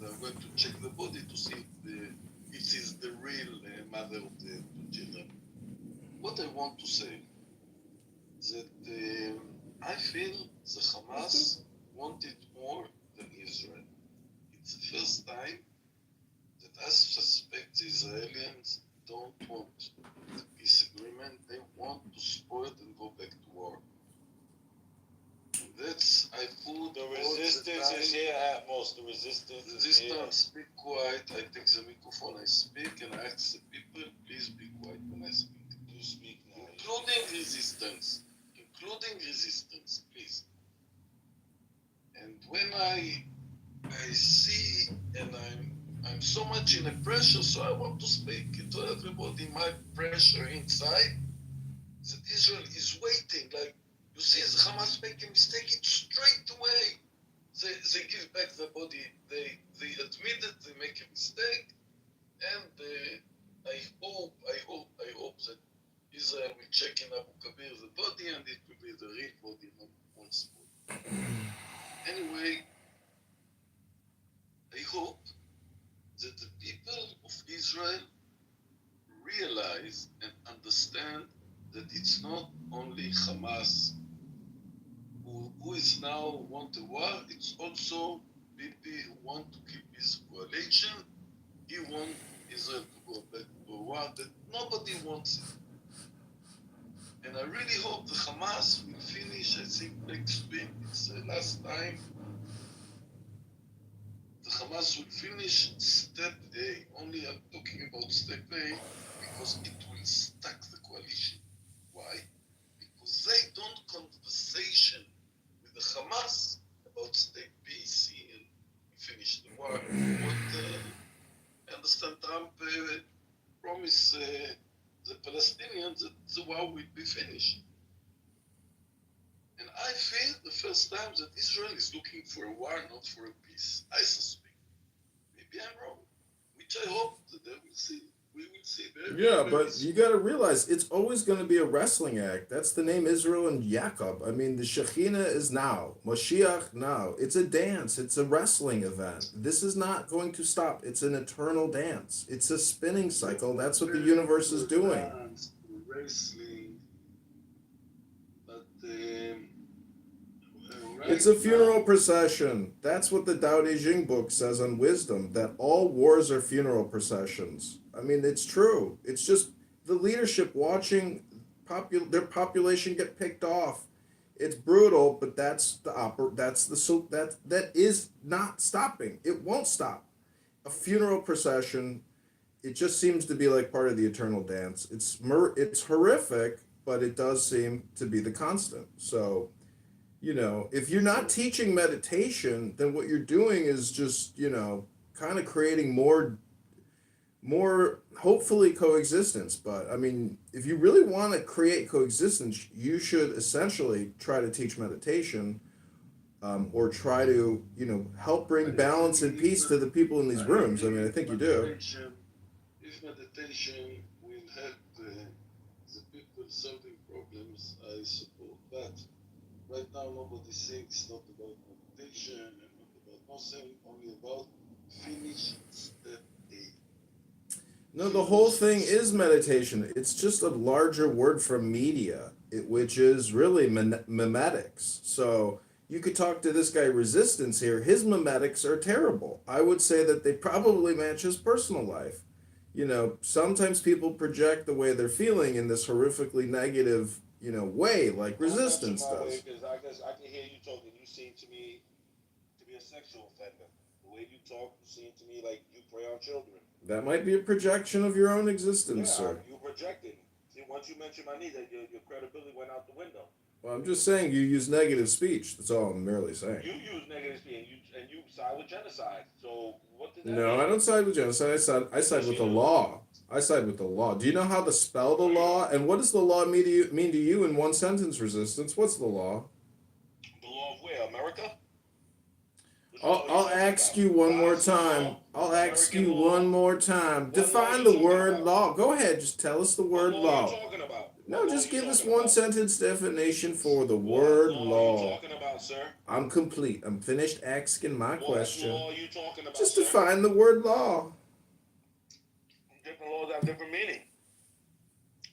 they're going to check the body to see if it is the real mother of the two children. What I want to say is that I feel the Hamas wanted more than Israel. It's the first time that I suspect the Israelis don't want the peace agreement. They want to spoil it and go back to war. And that's, I put The resistance is here at most. The resistance is here. Speak quiet. I take the microphone, I speak, and I ask the people, please be quiet when I speak. Do speak now. Including resistance, please. And when I see, and I'm so much in a pressure, so I want to speak to everybody. My pressure inside that Israel is waiting. Like you see, the Hamas make a mistake, it's straight away. They give back the body. They admit that they make a mistake, and I hope that Israel will check in Abu Kabir the body, and it will be the real body, not one spot. Anyway, I hope that the people of Israel realize and understand that it's not only Hamas who is now want a war, it's also Bibi who want to keep his coalition. He wants Israel to go back to a war that nobody wants it. And I really hope the Hamas will finish, I think next week, it's the last time, the Hamas will finish step A. Only I'm talking about step A because it will stack the coalition. Why? Because they don't conversation with the Hamas about step B, C, and finish the war. What I understand Trump promised the Palestinians that the war will be finished. And I feel the first time that Israel is looking for a war, not for a peace. I suspect. Maybe I'm wrong, which I hope that they will see. We will see. Yeah, but you got to realize it's always going to be a wrestling act. That's the name Israel and Jacob. I mean, the Shekhinah is now. Moshiach now. It's a dance. It's a wrestling event. This is not going to stop. It's an eternal dance. It's a spinning cycle. That's what the universe is doing. Wrestling, but It's a funeral procession. That's what the Tao Te Ching book says on wisdom, that all wars are funeral processions. I mean, it's true. It's just the leadership watching their population get picked off. It's brutal, but that is not stopping. It won't stop. a funeral procession, it just seems to be like part of the eternal dance. It's horrific, but it does seem to be the constant. So, if you're not teaching meditation, then what you're doing is just, kind of creating more hopefully coexistence. But I mean, if you really want to create coexistence, you should essentially try to teach meditation, or try to help bring balance and peace to the people in these rooms. I mean, I think you do. If meditation will help the people solving problems, I support that. Right now, nobody thinks not about meditation and not about nothing, only about finish step A. No, the whole thing is meditation. It's just a larger word from media, which is really memetics. So you could talk to this guy Resistance here. His memetics are terrible. I would say that they probably match his personal life. Sometimes people project the way they're feeling in this horrifically negative, way, like Resistance does. Because I guess I can hear you talking. You seem to me to be a sexual offender. The way you talk, you seem to me like you prey on children. That might be a projection of your own existence, Yeah, sir. you projecting. See, once you mentioned my knee, that your credibility went out the window. Well, I'm just saying you use negative speech. That's all I'm merely saying. You use negative speech, and you side with genocide. So what did that No, mean? I don't side with genocide. I side with the law. I side with the law. Do you know how to spell the law? And what does the law mean to you in one sentence, Resistance? What's the law? The law of where? America? I'll ask you one more time. I'll ask you one more time. Define the word law. Go ahead. Just tell us the word law. What are you talking about? No, just give us one sentence definition for the word law. What are you talking about, sir? I'm complete. I'm finished asking my question. What law are you talking about, Just sir? define the word law. Different laws have different meaning.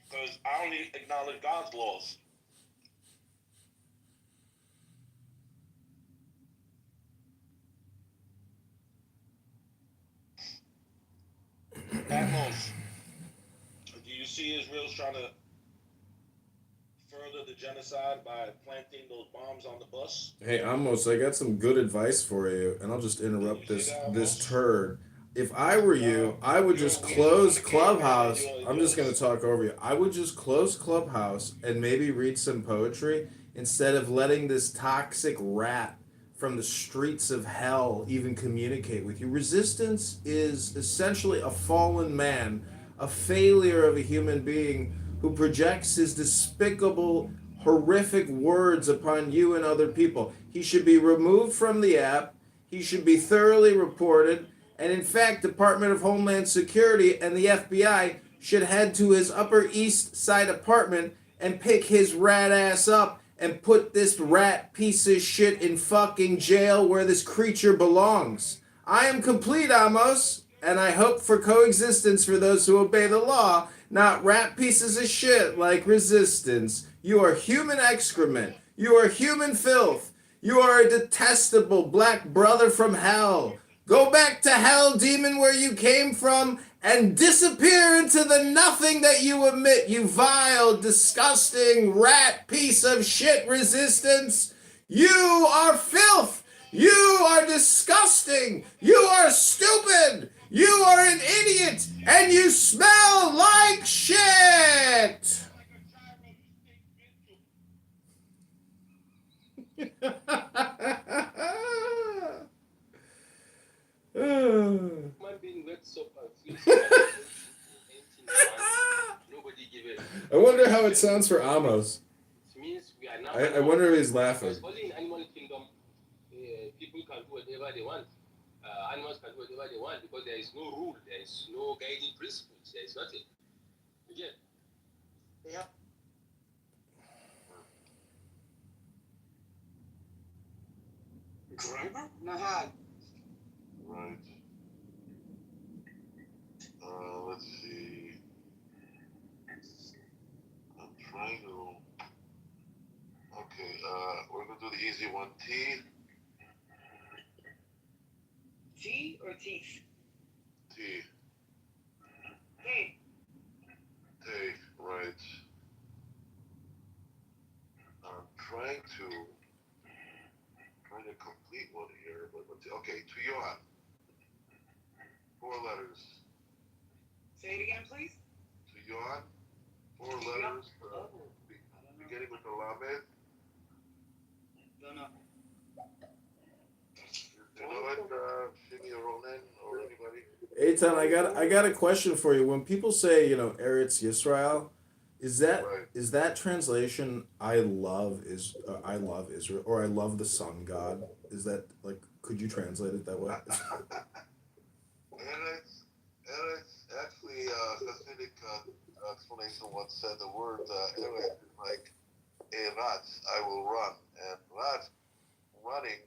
Because I only acknowledge God's laws. Atmos, do you see Israel's trying to further the genocide by planting those bombs on the bus? Hey, Amos, I got some good advice for you, and I'll just interrupt this turd. If I were you, I would just close Clubhouse. I'm just going to talk over you. I would just close Clubhouse and maybe read some poetry instead of letting this toxic rat from the streets of hell even communicate with you. Resistance is essentially a fallen man, a failure of a human being who projects his despicable, horrific words upon you and other people. He should be removed from the app. He should be thoroughly reported. And in fact, Department of Homeland Security and the FBI should head to his Upper East Side apartment and pick his rat ass up and put this rat piece of shit in fucking jail where this creature belongs. I am complete, Amos, and I hope for coexistence for those who obey the law, not rat pieces of shit like Resistance. You are human excrement. You are human filth. You are a detestable black brother from hell. Go back to hell, demon, where you came from, and disappear into the nothing that you emit, you vile, disgusting, rat piece of shit, Resistance. You are filth. You are disgusting. You are stupid. You are an idiot, and you smell like shit. I wonder how it sounds for Amos. I wonder if he's laughing. Only in animal kingdom, people can do whatever they want. Animals can do whatever they want because there is no rule, there is no guiding principles, there is nothing. Again. Yeah. Driver? Nahad. Right. Let's see. I'm trying to. Okay, we're gonna do the easy one. T. T or teeth? T. Hey. T. Right. I'm trying to complete one here, but okay. To yawn. Ahmed? Don't know. Do you know it, Shimi or Ronan or anybody? Eitan, I got a question for you. When people say, Eretz Yisrael, is that translation I love Israel, or I love the sun god? Is that like, could you translate it that way? Eretz, actually, Hasidic explanation once said the word Eretz is like Eretz, I will run, and Ratz, running,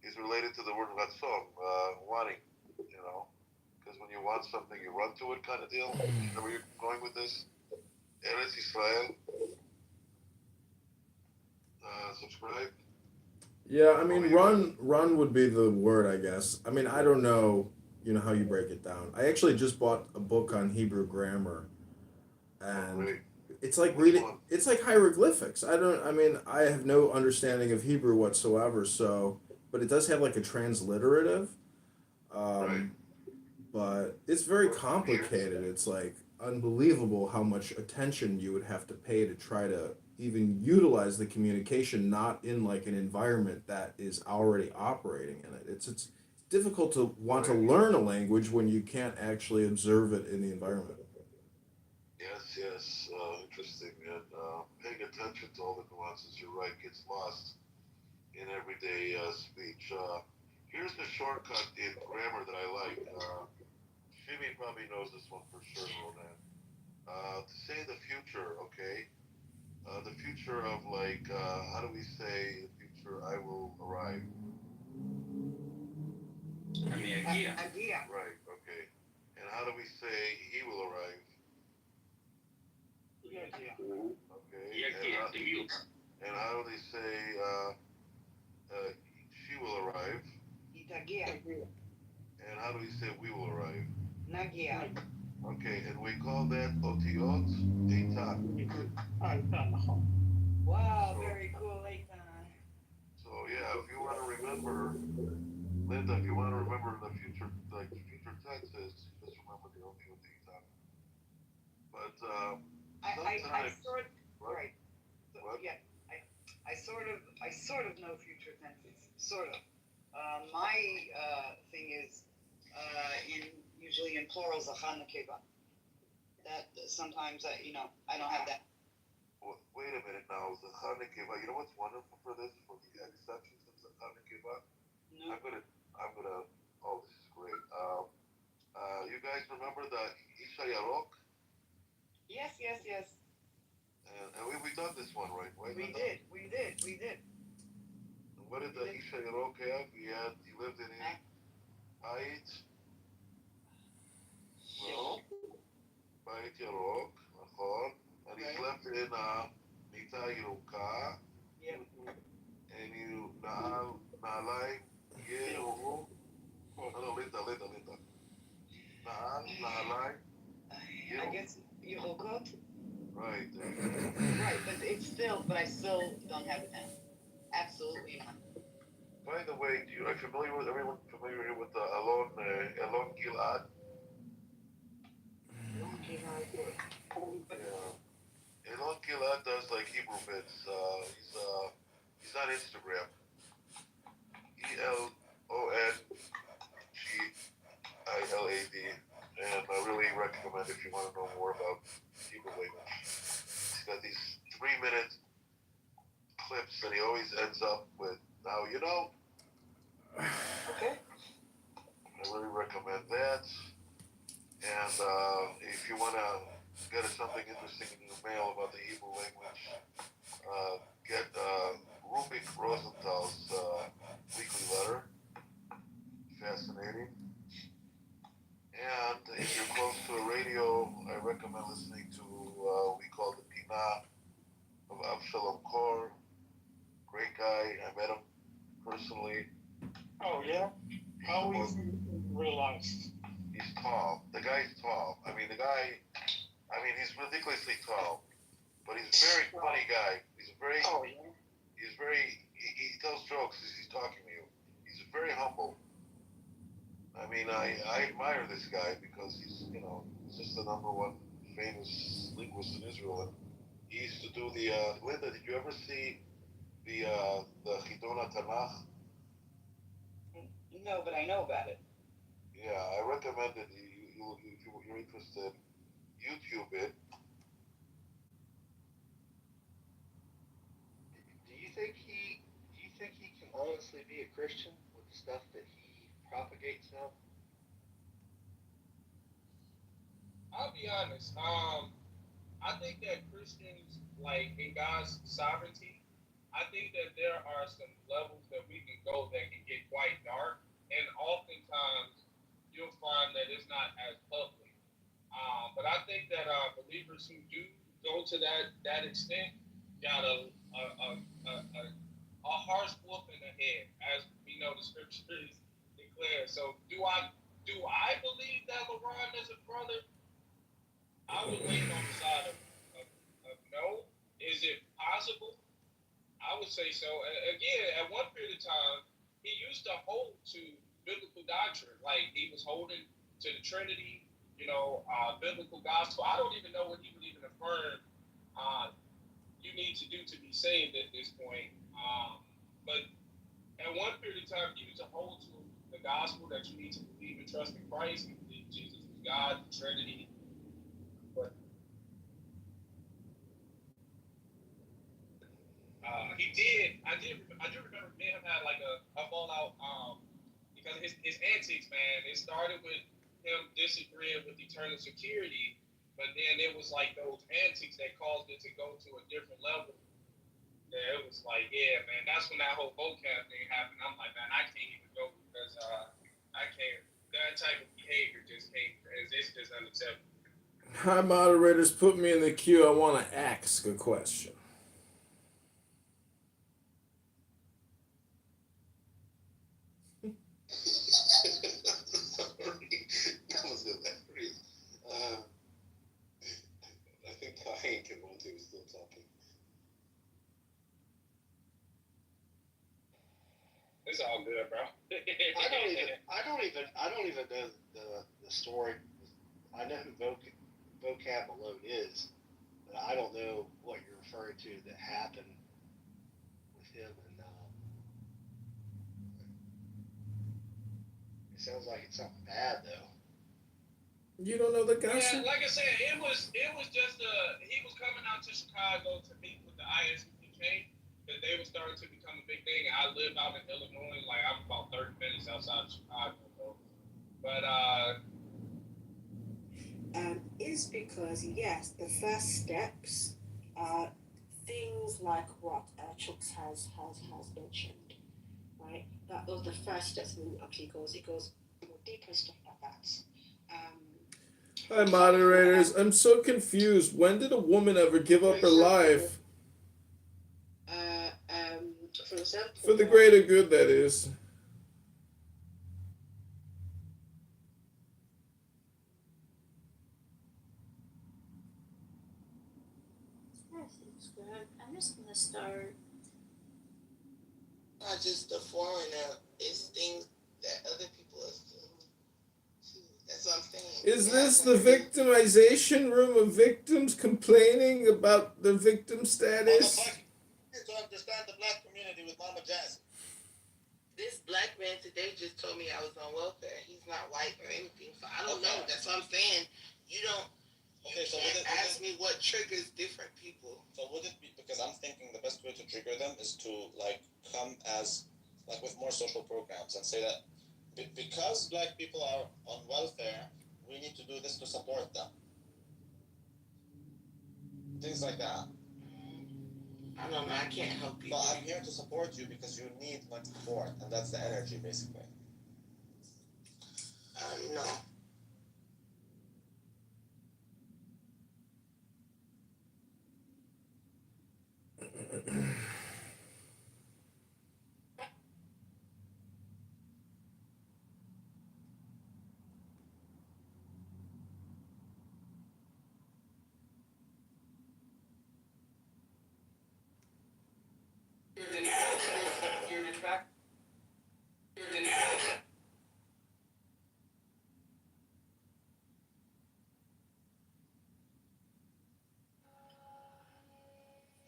is related to the word Ratzon, wanting, because when you want something, you run to it, kind of deal. You know where you're going with this? Eretz Israel. Subscribe. Yeah, I mean, run would be the word, I guess. I mean, I don't know, how you break it down. I actually just bought a book on Hebrew grammar, and it's like reading. It's like hieroglyphics. I have no understanding of Hebrew whatsoever. So, but it does have like a transliterative. But it's very complicated. It's like unbelievable how much attention you would have to pay to try to even utilize the communication, not in like an environment that is already operating in it. It's difficult to want to learn a language when you can't actually observe it in the environment. Yes, interesting. And paying attention to all the nuances, you're right, gets lost in everyday speech. Here's the shortcut in grammar that I like. Shimi probably knows this one for sure, Ronan. To say the future, okay? The future of like, how do we say the future? I will arrive. Right, okay. And how do we say he will arrive? Okay. And how do they say she will arrive? And how do we say we will arrive? Okay, and we call that otiyot eitan. Wow, very cool, Eitan. So yeah, if you want to remember, Linda, if you want to remember the future, like future tenses, just remember the otiyot eitan. But I sort right. So, yeah, I sort of know future tenses. Sort of. My thing is usually in plural zachar nekeva. That sometimes I don't have that. Wait a minute now, zachar nekeva. You know what's wonderful for this, for the exceptions of zachar nekeva? No. I'm gonna. Oh, this is great. You guys remember the Isha Yarok? Yes. And we done this one, right? We did. And what did the Isha Yarok have? He lived in Bait. Bait Yarok, נכון. And he slept in מיטה ירוקה. And you נעליים ירוקות. No, Linda. נעליים. I guess ירוקות. Right. Right, but I still don't have it down. Absolutely not. By the way, everyone familiar with Alon Gilad? Yeah. Alon Gilad does like Hebrew bits. He's on Instagram. ELONGILAD. And I really recommend if you want to know more about Hebrew language. He's got these 3-minute clips that he always ends up with. Now, Okay. I really recommend that. And if you want to get something interesting in your mail about the Hebrew language, get Rubik Rosenthal's weekly letter. Fascinating. And if you're close to a radio, I recommend listening to we call the Pina of Avshalom Kor. Great guy. I met him personally. Oh yeah? How is he realized? He's tall. The guy's tall. He's ridiculously tall. But he's a very funny guy. He tells jokes as he's talking to you. He's very humble. I admire this guy because he's just the #1 famous linguist in Israel. And He used to do the Linda. Did you ever see the Chidon Tanakh? No, but I know about it. Yeah, I recommend it. If you're interested, YouTube it. Do you think he can honestly be a Christian with the stuff that he propagates now? I'll be honest. I think that Christians, like in God's sovereignty, I think that there are some levels that we can go that can get quite dark, and oftentimes you'll find that it's not as public. But I think that believers who do go to that extent got a harsh whoop in the head, as we know the scriptures declare. So do I believe that LeBron is a brother? I would lean on the side of no. Is it possible? I would say so. Again, at one period of time, he used to hold to biblical doctrine. Like he was holding to the Trinity, biblical gospel. I don't even know what he would even affirm you need to do to be saved at this point. But at one period of time, he used to hold to the gospel that you need to believe and trust in Christ. You believe Jesus is God, the Trinity. But he did. I do remember me and him had like a fallout because his antics, man. It started with him disagreeing with eternal security, but then it was like those antics that caused it to go to a different level. Yeah, it was like, yeah, man. That's when that whole vocab thing happened. I'm like, man, I can't even go because I can't. That type of behavior just can't. It's just unacceptable. Hi, moderators. Put me in the queue. I want to ask a question. That was hilarious. I think Hank and Monty was still talking. It's all good, bro. I don't even know the story. I know who vocab alone is, but I don't know what you're referring to that happened with him. And it sounds like it's something bad, though. You don't know the guy? Yeah, like I said, it was just he was coming out to Chicago to meet with the ISBK, that they were starting to become a big thing. I live out in Illinois, like I'm about 30 minutes outside of Chicago, though. But is because yes, the first steps are things like what Chooks has mentioned, right? That was the first steps, and then actually it goes more deeper and stuff like that. Hi, moderators. I'm so confused. When did a woman ever give up her life? For example, For the greater good, that is. I'm just gonna start. Not just the foreigner, it's things that other people are doing too. That's what I'm saying. Is this the victimization room of victims complaining about the victim status? To understand the black community with Mama Jazz. This black man today just told me I was on welfare. He's not white or anything, so I don't know. That's what I'm saying. You can't ask me what triggers different people. So would it be, because I'm thinking the best way to trigger them is to come as with more social programs and say that because black people are on welfare, we need to do this to support them. Things like that. I don't know. I can't help you. But I'm here to support you because you need my support, and that's the energy, basically. No.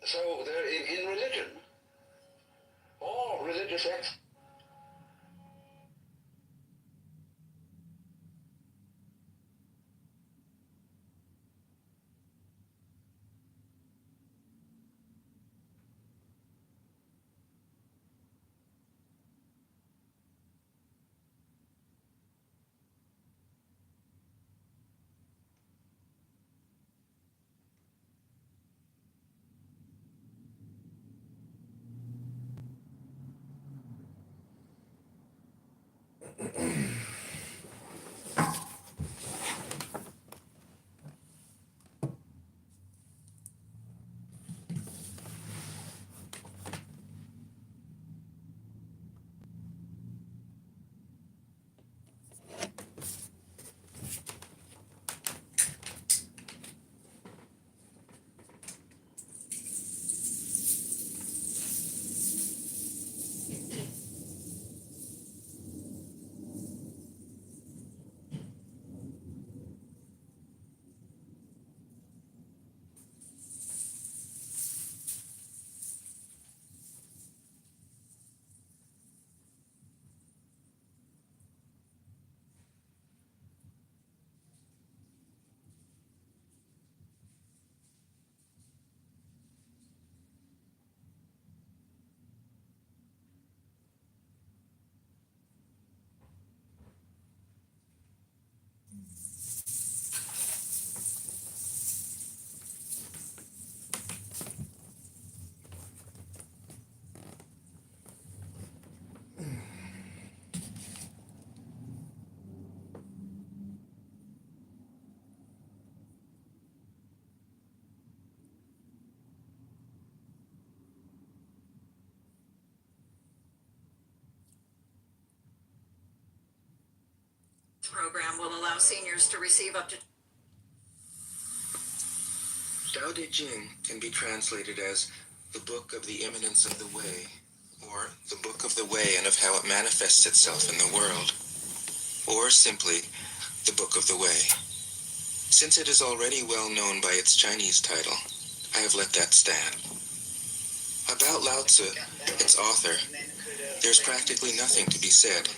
So they're in religion, all religious acts. Program will allow seniors to receive up to Tao Te Ching can be translated as the Book of the Imminence of the Way, or the Book of the Way and of how it manifests itself in the world, or simply the Book of the Way. Since it is already well known by its Chinese title, I have let that stand. About Lao Tzu, its author, there's practically nothing to be said.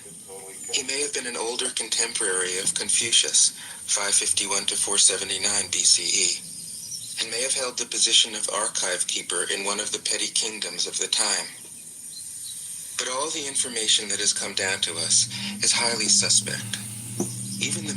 He may have been an older contemporary of Confucius, 551 to 479 BCE, and may have held the position of archive keeper in one of the petty kingdoms of the time. But all the information that has come down to us is highly suspect. Even the